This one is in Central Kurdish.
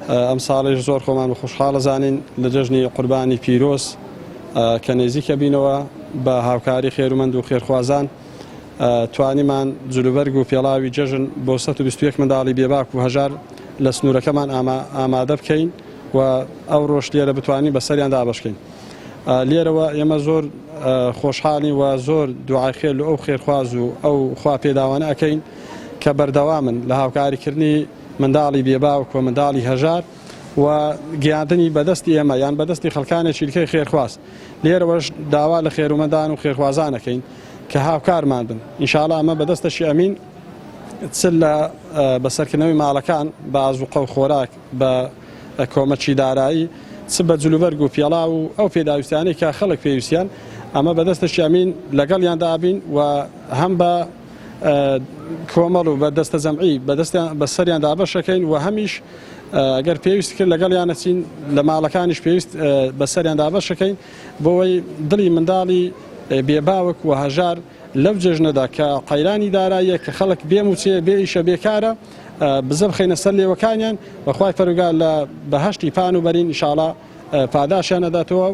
ئەم ساڵیش زۆر خۆمان خۆشحاڵە زانین لە جەژنی قوربانی پیرۆز کە نێزیکە بینەوە بە هاوکاری خێرومەند و خێرخوازان توانیمان جلوبەرگ و پێڵاوی جەژن بۆ 121 منداڵی بێباک و هەژار لە سنوورەکەمان ئامادە بکەین و ئەو ڕۆژ لێرە بتوانین بەسەریان دابەشکەین. لێرەوە ئێمە زۆر خۆشحاڵین و زۆر دوعای خێر لە ئەو خێرخواز و ئەو خوا پێداوانە ئەەکەین کە بەردەوامن لە هاوکاریکردنی منداڵی بێباوک و منداڵی هەژار و گیاندنی بەدەستی ئێمە یان بەدەستی خەڵکانێکی دیکەی خێرخواز. لێرەوەش داوا لە خێرومەندان و خێرخوازانەکەین کە هاوکارمان بن. ئینشاڵڵا ئەمە بەدەستەشی ئەمین چل لە بەسەرکردنەوەی ماڵەکان بە ئازوقە و خۆراک بە کۆمەچی دارایی چ بە جلوبەرگ و پێڵا و ئەو پێداویستانەی کە خەڵک پێویستیان ئەمە بەدەستەشی ئەمین لەگەڵیان دابین و هەم بە کۆمەڵ و بە دەستە جەمعی بەسەریان دابەشەکەین و هەمیش ئەگەر پێویست کرد لەگەڵیان نەچین لە ماڵەکانیش پێویست بەسەریان دابەشەکەین بۆەوەی دڵی منداڵی بێباوک و هەژار لەو جەژنەدا کە قەیرانی داراییە کە خەڵک بێموچێ بێ ئیشە بێکارە بزە بخەینە سەر لێوەکانیان بەخوای پەروەردگار لە بەهەشتی پان و بەرین ئینشاڵڵا پاداشیان ئەداتەوە.